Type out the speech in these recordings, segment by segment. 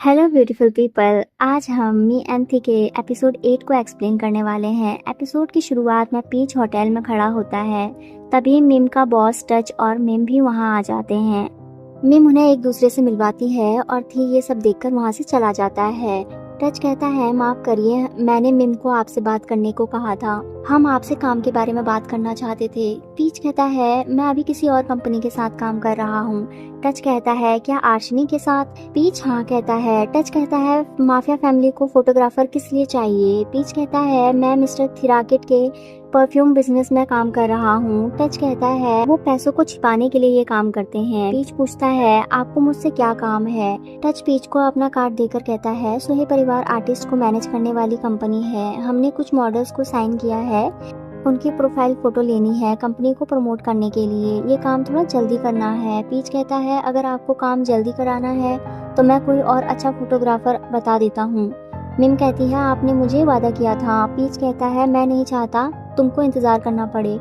Hello beautiful people. आज हम me and थी के एपिसोड 8 को एक्सप्लेन करने वाले हैं। एपिसोड की शुरुआत में पीच होटल में खड़ा होता है। तभी मिम का बॉस टच और मिम भी वहां आ जाते हैं। मिम उन्हें एक दूसरे से मिलवाती है और थी ये सब देखकर वहां से चला जाता है। टच कहता है, माफ करिए, मैंने मिम को आपसे बात करने को कहा था। हम आपसे काम के बारे में बात करना चाहते थे। पीच कहता है, मैं अभी किसी और कंपनी के साथ काम कर रहा हूँ। टच कहता है, क्या आर्शनी के साथ? पीच हाँ कहता है। टच कहता है, माफिया फैमिली को फोटोग्राफर किस लिए चाहिए? पीच कहता है, मैं मिस्टर थिराकिट के परफ्यूम बिजनेस में काम कर रहा हूँ। टच कहता है, वो पैसों को छिपाने के लिए ये काम करते हैं। पीच पूछता है, आपको मुझसे क्या काम है? टच पीच को अपना कार्ड देकर कहता है, सोहे परिवार आर्टिस्ट को मैनेज करने वाली कंपनी है। हमने कुछ मॉडल्स को साइन किया है, उनकी प्रोफाइल फोटो लेनी है कंपनी को प्रमोट करने के लिए। ये काम थोड़ा जल्दी करना है। पीच कहता है, अगर आपको काम जल्दी कराना है तो मैं कोई और अच्छा फोटोग्राफर बता देता हूँ। मिम कहती है, आपने मुझे वादा किया था। पीच कहता है, मैं नहीं चाहता तुमको इंतजार करना पड़े।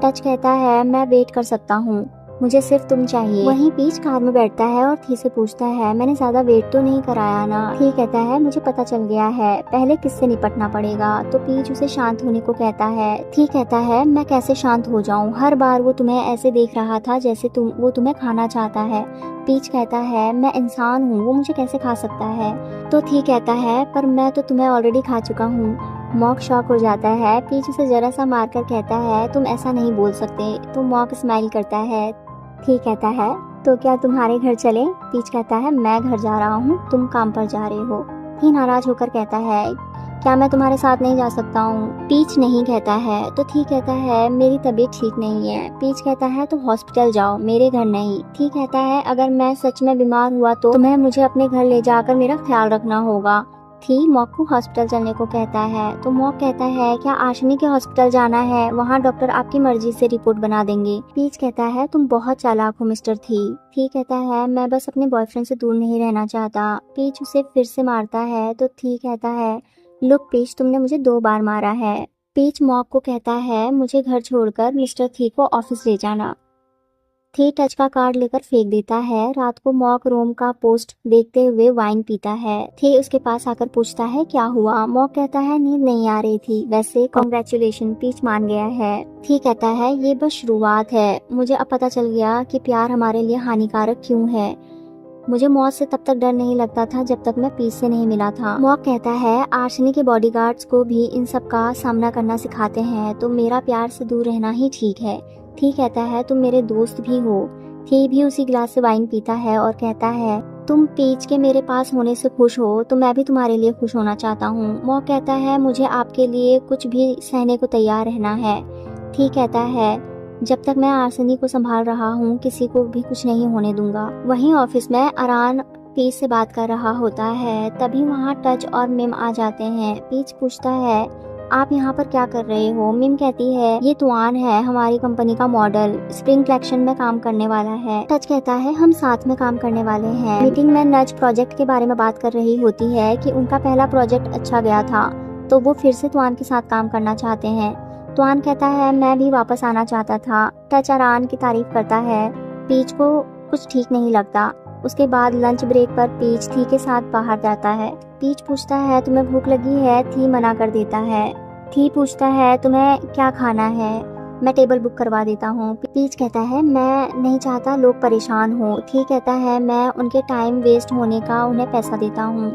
टच कहता है, मैं वेट कर सकता हूँ, मुझे सिर्फ तुम चाहिए। वहीं पीच कार में बैठता है और थी से पूछता है, मैंने ज्यादा वेट तो नहीं कराया ना? थी कहता है, मुझे पता चल गया है, पहले किससे निपटना पड़ेगा। तो पीच उसे शांत होने को कहता है। थी कहता है, मैं कैसे शांत हो जाऊं? हर बार वो तुम्हें ऐसे देख रहा था जैसे वो तुम्हें खाना चाहता है। पीच कहता है, मैं इंसान हूँ, वो मुझे कैसे खा सकता है? तो थी कहता है, पर मैं तो तुम्हें ऑलरेडी खा चुका हूँ। मॉक शॉक हो जाता है। पीच उसे जरा सा मारकर कहता है, तुम ऐसा नहीं बोल सकते। तो मॉक स्माइल करता है। ठीक कहता है, तो क्या तुम्हारे घर चले? पीच कहता है, मैं घर जा रहा हूँ, तुम काम पर जा रहे हो। ही नाराज होकर कहता है, क्या मैं तुम्हारे साथ नहीं जा सकता हूँ? पीच नहीं कहता है। तो ठीक कहता है, मेरी तबीयत ठीक नहीं है। पीच कहता है, तो हॉस्पिटल जाओ, मेरे घर नहीं। ठीक कहता है, अगर मैं सच में बीमार हुआ तो तुम्हें मुझे अपने घर ले जाकर मेरा ख्याल रखना होगा। थी मॉक को हॉस्पिटल चलने को कहता है। तो मॉक कहता है, क्या आशमी के हॉस्पिटल जाना है? वहाँ डॉक्टर आपकी मर्जी से रिपोर्ट बना देंगे। पीच कहता है, तुम बहुत चालाक हो मिस्टर थी कहता है, मैं बस अपने बॉयफ्रेंड से दूर नहीं रहना चाहता। पीच उसे फिर से मारता है। तो थी कहता है, लुक पीच, तुमने मुझे 2 बार मारा है। पीच मॉक को कहता है, मुझे घर छोड़कर मिस्टर थी को ऑफिस ले जाना। थी टच का कार्ड लेकर फेंक देता है। रात को मॉक रोम का पोस्ट देखते हुए वाइन पीता है। थी उसके पास आकर पूछता है, क्या हुआ? मॉक कहता है, नींद नहीं आ रही थी। वैसे कॉन्ग्रेचुलेशन, पीच मान गया है। थी कहता है, ये बस शुरुआत है, मुझे अब पता चल गया कि प्यार हमारे लिए हानिकारक क्यों है। मुझे मौत से तब तक डर नहीं लगता था जब तक मैं पीच से नहीं मिला था। मॉक कहता है, आर्शनी के बॉडीगार्ड्स को भी इन सब का सामना करना सिखाते हैं, तो मेरा प्यार से दूर रहना ही ठीक है। थी कहता है, तुम मेरे दोस्त भी हो। थी भी उसी गिलास से वाइन पीता है और कहता है, तुम पीच के मेरे पास होने से खुश हो तो मैं भी तुम्हारे लिए खुश होना चाहता हूँ। मॉक कहता है, मुझे आपके लिए कुछ भी सहने को तैयार रहना है। थी कहता है, जब तक मैं आर्सेनी को संभाल रहा हूँ किसी को भी कुछ नहीं होने दूंगा। वहीं ऑफिस में अरान पीच से बात कर रहा होता है। तभी वहाँ टच और मिम आ जाते हैं। पीच पूछता है, आप यहाँ पर क्या कर रहे हो? मिम कहती है, ये तुआन है, हमारी कंपनी का मॉडल, स्प्रिंग कलेक्शन में काम करने वाला है। टच कहता है, हम साथ में काम करने वाले हैं। मीटिंग में नज प्रोजेक्ट के बारे में बात कर रही होती है कि उनका पहला प्रोजेक्ट अच्छा गया था तो वो फिर से तुआन के साथ काम करना चाहते हैं। तुआन कहता है, मैं भी वापस आना चाहता था। टच अरान की तारीफ करता है। पीच को कुछ ठीक नहीं लगता। उसके बाद लंच ब्रेक पर पीच थी के साथ बाहर जाता है। पीच पूछता है, तुम्हें भूख लगी है? थी मना कर देता है। थी पूछता है, तुम्हें क्या खाना है? मैं टेबल बुक करवा देता हूँ। पीच कहता है, मैं नहीं चाहता लोग परेशान हो। थी कहता है, मैं उनके टाइम वेस्ट होने का उन्हें पैसा देता हूँ।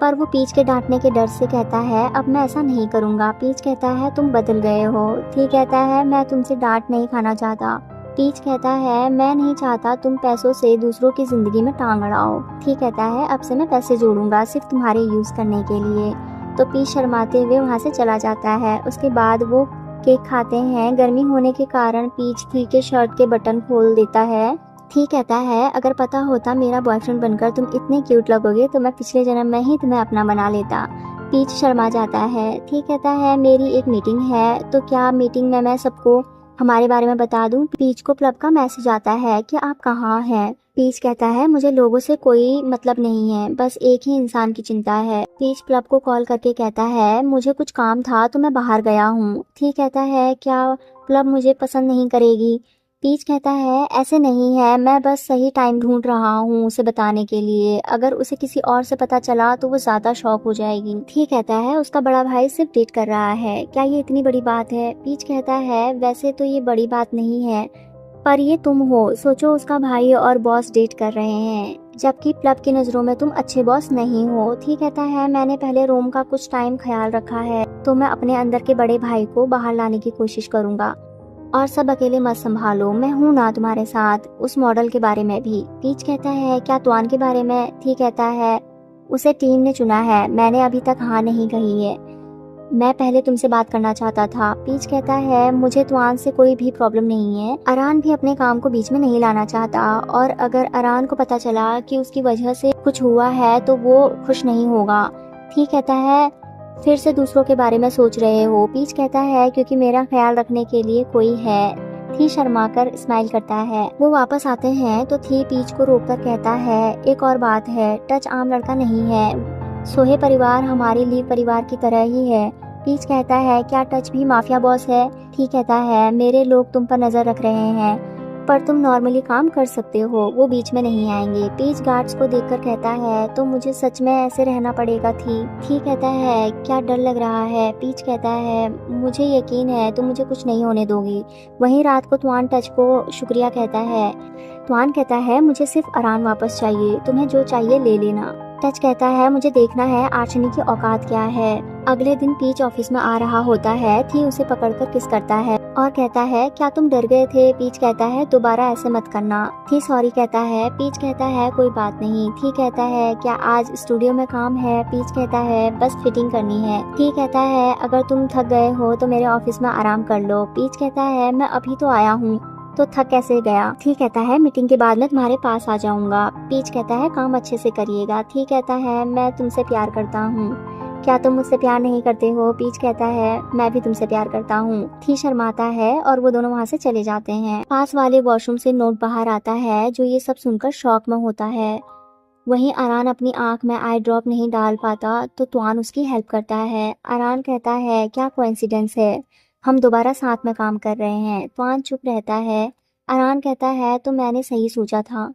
पर वो पीच के डांटने के डर से कहता है, अब मैं ऐसा नहीं करूँगा। पीच कहता है, तुम बदल गए हो। थी कहता है, मैं तुमसे डांट नहीं खाना चाहता। पीच कहता है, मैं नहीं चाहता तुम पैसों से दूसरों की जिंदगी में टांग अड़ाओ। थी कहता है, अब से मैं पैसे जोड़ूंगा सिर्फ तुम्हारे यूज करने के लिए। तो पीच शर्माते हुए वहाँ से चला जाता है। उसके बाद वो केक खाते हैं। गर्मी होने के कारण पीच थी के शर्ट के बटन खोल देता है। थी कहता है, अगर पता होता मेरा बॉयफ्रेंड बनकर तुम इतने क्यूट लगोगे तो मैं पिछले जन्म में ही तुम्हें अपना बना लेता। पीच शर्मा जाता है। थी कहता है, मेरी एक मीटिंग है, तो क्या मीटिंग में मैं सबको हमारे बारे में बता दूं? पीच को क्लब का मैसेज आता है कि आप कहाँ हैं। पीच कहता है, मुझे लोगों से कोई मतलब नहीं है, बस एक ही इंसान की चिंता है। पीच क्लब को कॉल करके कहता है, मुझे कुछ काम था तो मैं बाहर गया हूँ। थी कहता है, क्या क्लब मुझे पसंद नहीं करेगी? पीच कहता है ऐसे नहीं है, मैं बस सही टाइम ढूंढ रहा हूँ उसे बताने के लिए, अगर उसे किसी और से पता चला तो वो ज्यादा शॉक हो जाएगी। ठीक कहता है उसका बड़ा भाई सिर्फ डेट कर रहा है, क्या ये इतनी बड़ी बात है? पीच कहता है वैसे तो ये बड़ी बात नहीं है, पर ये तुम हो, सोचो उसका भाई और बॉस डेट कर रहे हैं, जबकि प्लब की नज़रों में तुम अच्छे बॉस नहीं हो। ठीक कहता है मैंने पहले रोम का कुछ टाइम ख्याल रखा है, तो मैं अपने अंदर के बड़े भाई को बाहर लाने की कोशिश करूंगा, और सब अकेले मत संभालो, मैं हूं ना तुम्हारे साथ। उस मॉडल के बारे में भी। पीच कहता है क्या तुआन के बारे में? ठीक कहता है उसे टीम ने चुना है, मैंने अभी तक हाँ नहीं कही है, मैं पहले तुमसे बात करना चाहता था। पीच कहता है मुझे तुआन से कोई भी प्रॉब्लम नहीं है, अरान भी अपने काम को बीच में नहीं लाना चाहता, और अगर अरान को पता चला कि उसकी वजह से कुछ हुआ है तो वो खुश नहीं होगा। ठीक कहता है फिर से दूसरों के बारे में सोच रहे हो? पीच कहता है क्योंकि मेरा ख्याल रखने के लिए कोई है। थी शर्माकर स्माइल करता है। वो वापस आते हैं तो थी पीच को रोककर कहता है एक और बात है, टच आम लड़का नहीं है, सोहे परिवार हमारे लिए परिवार की तरह ही है। पीच कहता है क्या टच भी माफिया बॉस है? ठीक कहता है मेरे लोग तुम पर नजर रख रहे हैं, पर तुम नॉर्मली काम कर सकते हो, वो बीच में नहीं आएंगे। पीच गार्ड्स को देखकर कहता है तो मुझे सच में ऐसे रहना पड़ेगा। थी कहता है क्या डर लग रहा है? पीच कहता है मुझे यकीन है तुम मुझे कुछ नहीं होने दोगी। वहीं रात को तुआन टच को शुक्रिया कहता है। तुआन कहता है मुझे सिर्फ अरान वापस चाहिए, तुम्हें जो चाहिए ले लेना। टच कहता है मुझे देखना है आर्चनी की औकात क्या है। अगले दिन पीच ऑफिस में आ रहा होता है, थी उसे पकड़कर किस करता है और कहता है क्या तुम डर गए थे? पीच कहता है दोबारा ऐसे मत करना। थी सॉरी कहता है। पीच कहता है कोई बात नहीं। थी कहता है क्या आज स्टूडियो में काम है? पीच कहता है बस फिटिंग करनी है। थी कहता है अगर तुम थक गए हो तो मेरे ऑफिस में आराम कर लो। पीच कहता है मैं अभी तो आया हूँ, तो थक कैसे गया? थी कहता है मीटिंग के बाद मैं तुम्हारे पास आ जाऊंगा। पीच कहता है काम अच्छे से करिएगा। थी कहता है मैं तुमसे प्यार करता हूँ, क्या तुम मुझसे प्यार नहीं करते हो? पीच कहता है मैं भी तुमसे प्यार करता हूँ। थी शर्माता है और वो दोनों वहाँ से चले जाते हैं। पास वाले वॉशरूम से नोट बाहर आता है जो ये सब सुनकर शॉक में होता है। वहीं अरान अपनी आंख में आई ड्रॉप नहीं डाल पाता तो तुआन उसकी हेल्प करता है। अरान कहता है क्या कोइंसिडेंस है, हम दोबारा साथ में काम कर रहे हैं। तुआन चुप रहता है। अरान कहता है तो मैंने सही सोचा था।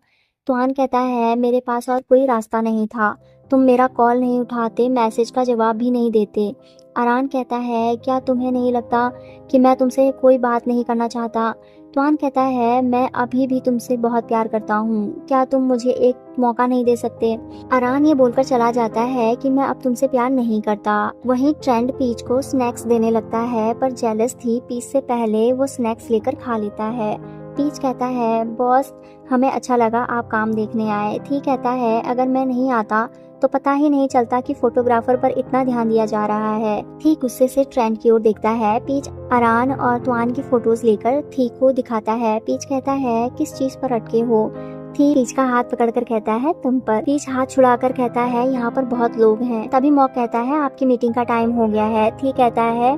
तुआन कहता है मेरे पास और कोई रास्ता नहीं था, तुम मेरा कॉल नहीं उठाते, मैसेज का जवाब भी नहीं देते। अरान कहता है क्या तुम्हें नहीं लगता कि मैं तुमसे कोई बात नहीं करना चाहता? तुआन कहता है मैं अभी भी तुमसे बहुत प्यार करता हूँ, क्या तुम मुझे एक मौका नहीं दे सकते? अरान ये बोलकर चला जाता है कि मैं अब तुमसे प्यार नहीं करता। वहीं ट्रेंड पीच को स्नैक्स देने लगता है, पर जेलस थी पीच से पहले वो स्नैक्स लेकर खा लेता है। पीच कहता है बॉस हमें अच्छा लगा आप काम देखने आए। थी कहता है अगर मैं नहीं आता तो पता ही नहीं चलता कि फोटोग्राफर पर इतना ध्यान दिया जा रहा है। थी गुस्से से ट्रेंड की ओर देखता है। पीच अरान और तुआन की फोटोज लेकर थी को दिखाता है। पीच कहता है किस चीज पर अटके हो? थी पीच का हाथ पकड़कर कहता है तुम पर। पीच हाथ छुड़ाकर कहता है यहाँ पर बहुत लोग हैं। तभी मॉक कहता है आपकी मीटिंग का टाइम हो गया है। थी कहता है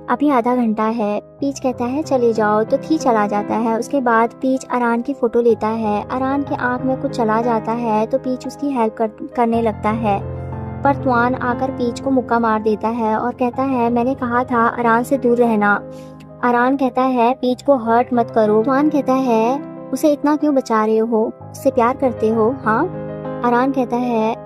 अभी आधा घंटा है। पीच कहता है चले जाओ, तो थी चला जाता है। उसके बाद पीच अरान की फोटो लेता है। अरान के आंख में कुछ चला जाता है तो पीच उसकी हेल्प करने लगता है, पर तुआन आकर पीच को मुक्का मार देता है और कहता है मैंने कहा था अरान से दूर रहना। अरान कहता है पीच को हर्ट मत करो। तुआन कहता है उसे इतना क्यों बचा रहे हो, उससे प्यार करते हो? हाँ। अरान कहता है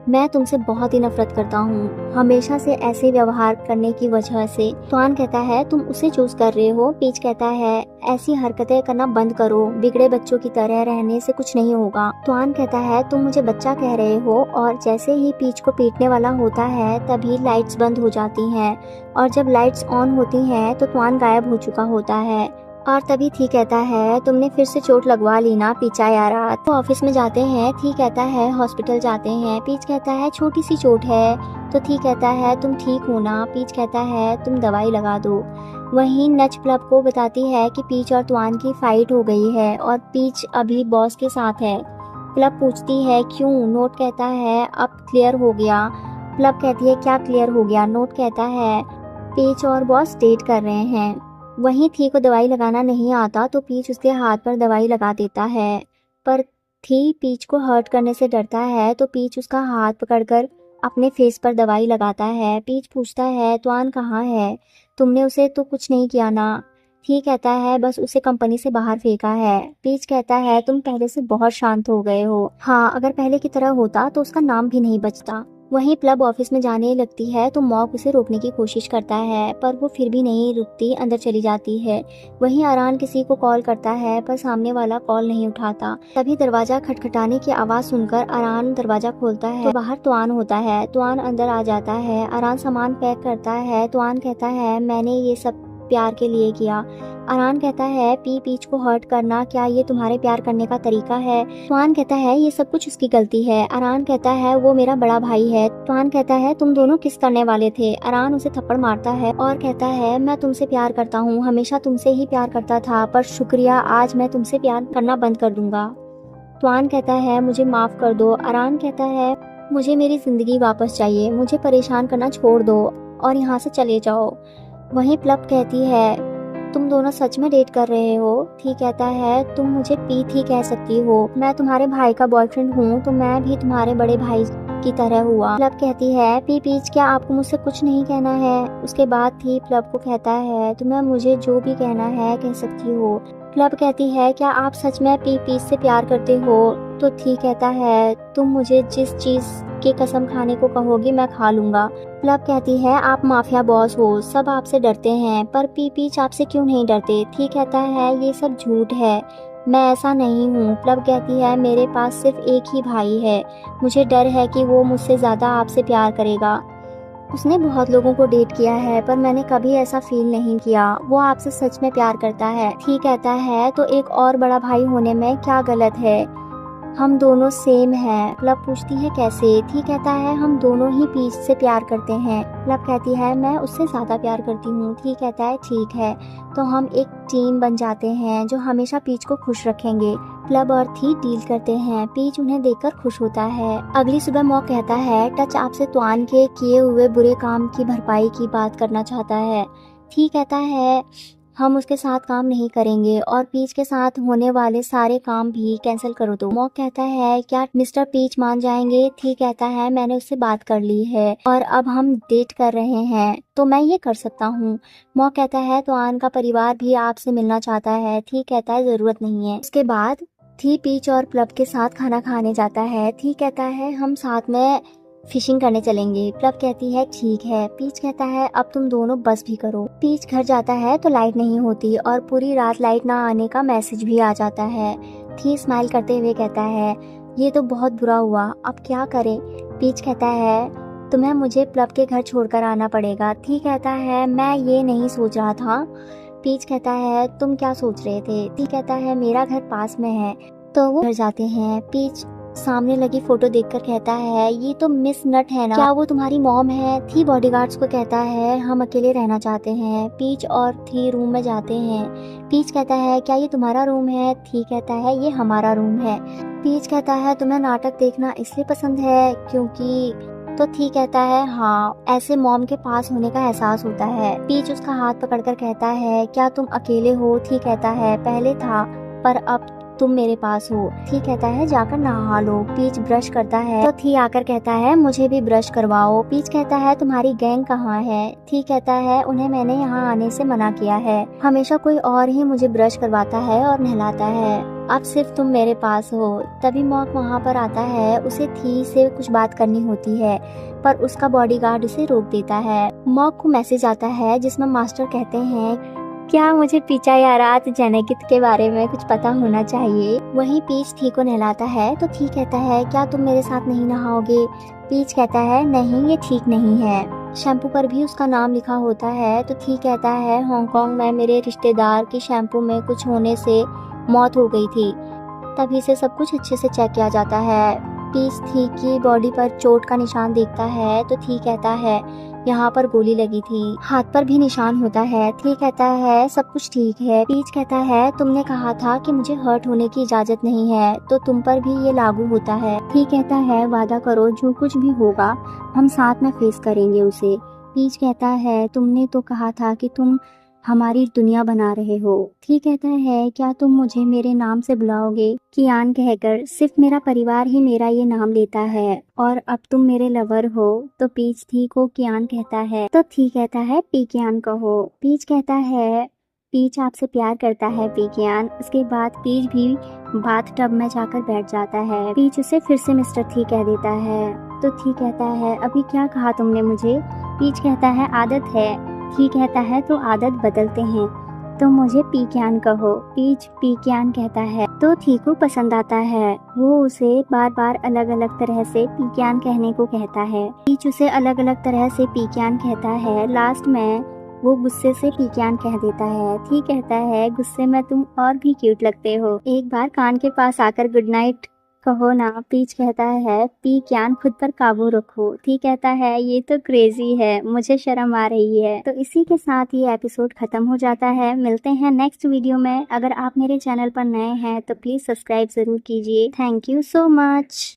मैं तुमसे बहुत ही नफरत करता हूँ, हमेशा से ऐसे व्यवहार करने की वजह से। तुआन कहता है तुम उसे चूज कर रहे हो। पीच कहता है ऐसी हरकतें करना बंद करो, बिगड़े बच्चों की तरह रहने से कुछ नहीं होगा। तुआन कहता है तुम मुझे बच्चा कह रहे हो, और जैसे ही पीच को पीटने वाला होता है तभी लाइट्स बंद हो जाती हैं, और जब लाइट्स ऑन होती हैं तो तुआन गायब हो चुका होता है। और तभी थी कहता है तुमने फिर से चोट लगवा ली ना पीचा यारा। तो ऑफिस में जाते हैं। थी कहता है हॉस्पिटल जाते हैं। पीच कहता है छोटी सी चोट है। तो थी कहता है तुम ठीक हो ना? पीच कहता है तुम दवाई लगा दो। वहीं नच प्लब को बताती है कि पीच और तुआन की फाइट हो गई है और पीच अभी बॉस के साथ है। प्लब पूछती है क्यों? नोट कहता है अब क्लियर हो गया। प्लब कहती है क्या क्लियर हो गया? नोट कहता है पीच और बॉस डेट कर रहे हैं। वहीं थी को दवाई लगाना नहीं आता तो पीच उसके हाथ पर दवाई लगा देता है, पर थी पीच को हर्ट करने से डरता है तो पीच उसका हाथ पकड़कर अपने फेस पर दवाई लगाता है। पीच पूछता है तुआन कहाँ है, तुमने उसे तो कुछ नहीं किया ना? थी कहता है बस उसे कंपनी से बाहर फेंका है। पीच कहता है तुम पहले से बहुत शांत हो गए हो। हाँ, अगर पहले की तरह होता तो उसका नाम भी नहीं बचता। वहीं प्लब ऑफिस में जाने लगती है तो मॉक उसे रोकने की कोशिश करता है, पर वो फिर भी नहीं रुकती, अंदर चली जाती है। वहीं आरान किसी को कॉल करता है पर सामने वाला कॉल नहीं उठाता। तभी दरवाजा खटखटाने की आवाज सुनकर आरान दरवाजा खोलता है तो बाहर तुआन होता है। तुआन अंदर आ जाता है। आरान सामान पैक करता है। तुआन कहता है मैंने ये सब प्यार के लिए किया। आरान कहता है पीच को हर्ट करना क्या ये तुम्हारे प्यार करने का तरीका है? तुआन कहता है ये सब कुछ उसकी गलती है। आरान कहता है वो मेरा बड़ा भाई है। तुआन कहता है तुम दोनों किस करने वाले थे? आरान उसे थप्पड़ मारता है और कहता है मैं तुमसे प्यार करता हूँ, हमेशा तुमसे ही प्यार करता था, पर शुक्रिया आज मैं तुमसे प्यार करना बंद कर दूंगा। तुआन कहता है मुझे माफ कर दो। आरान कहता है मुझे मेरी जिंदगी वापस चाहिए, मुझे परेशान करना छोड़ दो और यहाँ से चले जाओ। वहीं प्लब कहती है तुम दोनों सच में डेट कर रहे हो? थी कहता है तुम मुझे पीत ही कह सकती हो, मैं तुम्हारे भाई का बॉयफ्रेंड हूँ तो मैं भी तुम्हारे बड़े भाई की तरह हुआ। प्लब कहती है पीच क्या आपको मुझसे कुछ नहीं कहना है? उसके बाद थी प्लब को कहता है तुम्हें मुझे जो भी कहना है कह सकती हो। प्लब कहती है क्या आप सच में पीच से प्यार करते हो? तो थी कहता है तुम मुझे जिस चीज की कसम खाने को कहोगी मैं खा लूंगा। प्लब कहती है आप माफिया बॉस हो, सब आपसे डरते हैं, पर पीच आपसे क्यों नहीं डरते? थी कहता है ये सब झूठ है, मैं ऐसा नहीं हूँ। प्लब कहती है मेरे पास सिर्फ एक ही भाई है, मुझे डर है कि वो मुझसे ज्यादा आपसे प्यार करेगा। उसने बहुत लोगों को डेट किया है पर मैंने कभी ऐसा फील नहीं किया, वो आपसे सच में प्यार करता है। ठीक कहता है तो एक और बड़ा भाई होने में क्या गलत है, हम दोनों सेम हैं। प्लब पूछती है कैसे? ठीक कहता है हम दोनों ही पीच से प्यार करते हैं। प्लब कहती है मैं उससे ज्यादा प्यार करती हूँ। ठीक कहता है ठीक है तो हम एक टीम बन जाते हैं जो हमेशा पीच को खुश रखेंगे। प्लब और थी डील करते हैं। पीच उन्हें देखकर खुश होता है। अगली सुबह मॉक कहता है टच आपसे तुआन के किए हुए बुरे काम की भरपाई की बात करना चाहता है। थी कहता है हम उसके साथ काम नहीं करेंगे और पीच के साथ होने वाले सारे काम भी कैंसिल करो दो। मॉक कहता है क्या मिस्टर पीच मान जाएंगे? थी कहता है मैंने उससे बात कर ली है और अब हम डेट कर रहे हैं तो मैं ये कर सकता हूँ। मॉक कहता है तो आन का परिवार भी आपसे मिलना चाहता है। थी कहता है जरूरत नहीं है। उसके बाद थी पीच और प्लब के साथ खाना खाने जाता है। थी कहता है हम साथ में फिशिंग करने चलेंगे। प्लब कहती है ठीक है। पीच कहता है अब तुम दोनों बस भी करो। पीच घर जाता है तो लाइट नहीं होती और पूरी रात लाइट ना आने का मैसेज भी आ जाता है। थी स्माइल करते हुए कहता है ये तो बहुत बुरा हुआ, अब क्या करें? पीच कहता है तुम्हें मुझे प्लब के घर छोड़कर आना पड़ेगा। थी कहता है मैं ये नहीं सोच रहा था। पीच कहता है तुम क्या सोच रहे थे? थी कहता है मेरा घर पास में है। तो वो घर जाते हैं। पीच सामने लगी फोटो देखकर कहता है ये तो मिस नट है ना, क्या वो तुम्हारी मॉम है? थी बॉडीगार्ड्स को कहता है हम अकेले रहना चाहते हैं। पीच और थी रूम में जाते हैं। पीच कहता है क्या ये तुम्हारा रूम है? थी कहता है ये हमारा रूम है। पीच कहता है तुम्हें नाटक देखना इसलिए पसंद है क्योंकि, तो थी कहता है हाँ, ऐसे मॉम के पास होने का एहसास होता है। पीच उसका हाथ पकड़कर कहता है क्या तुम अकेले हो? थी कहता है पहले था पर अब तुम मेरे पास हो। थी कहता है जाकर नहा लो। पीच ब्रश करता है तो थी आकर कहता है मुझे भी ब्रश करवाओ। पीच कहता है तुम्हारी गैंग कहाँ है? थी कहता है उन्हें मैंने यहाँ आने से मना किया है, हमेशा कोई और ही मुझे ब्रश करवाता है और नहलाता है, अब सिर्फ तुम मेरे पास हो। तभी मॉक वहाँ पर आता है। उसे थी से कुछ बात करनी होती है पर उसका बॉडीगार्ड उसे रोक देता है। मॉक को मैसेज आता है जिसमें मास्टर कहते हैं क्या मुझे पीछा या रात जेनेगित के बारे में कुछ पता होना चाहिए। वहीं पीच थी को नहलाता है तो थी कहता है क्या तुम मेरे साथ नहीं नहाओगे? पीच कहता है नहीं ये ठीक नहीं है। शैम्पू पर भी उसका नाम लिखा होता है तो थी कहता है हांगकांग में मेरे रिश्तेदार की शैम्पू में कुछ होने से मौत हो गई थी, तभी से सब कुछ अच्छे से चेक किया जाता है। पीच थी की बॉडी पर चोट का निशान देखता है तो थी कहता है यहाँ पर गोली लगी थी, हाथ पर भी निशान होता है। थी कहता है सब कुछ ठीक है। पीच कहता है तुमने कहा था कि मुझे हर्ट होने की इजाजत नहीं है तो तुम पर भी ये लागू होता है। थी कहता है वादा करो जो कुछ भी होगा हम साथ में फेस करेंगे उसे। पीच कहता है तुमने तो कहा था कि तुम हमारी दुनिया बना रहे हो। थी कहता है क्या तुम मुझे मेरे नाम से बुलाओगे? कियान कहकर सिर्फ मेरा परिवार ही मेरा ये नाम लेता है और अब तुम मेरे लवर हो। तो पीच थी को कियान कहता है तो थी कहता है पी कियान कहो। पीच कहता है पीच आपसे प्यार करता है पिकियान। उसके बाद पीच भी बाथ टब में जाकर बैठ जाता है। पीच उसे फिर से मिस्टर थी कह देता है। तो थी कहता है अभी क्या कहा तुमने मुझे? पीच कहता है आदत है। थी कहता है तो आदत बदलते हैं, तो मुझे पिकियान कहो। पीच पिकियान कहता है तो थी को पसंद आता है। वो उसे बार बार अलग अलग तरह से पिकियान कहने को कहता है। पीच उसे अलग अलग तरह से पिकियान कहता है। लास्ट में वो गुस्से से पिकियान कह देता है। थी कहता है गुस्से में तुम और भी क्यूट लगते हो, एक बार कान के पास आकर गुड नाइट कहो ना। पीच कहता है पिकियान खुद पर काबू रखो। थी कहता है ये तो क्रेजी है, मुझे शर्म आ रही है। तो इसी के साथ ये एपिसोड खत्म हो जाता है। मिलते हैं नेक्स्ट वीडियो में। अगर आप मेरे चैनल पर नए हैं तो प्लीज सब्सक्राइब जरूर कीजिए। Thank you so much.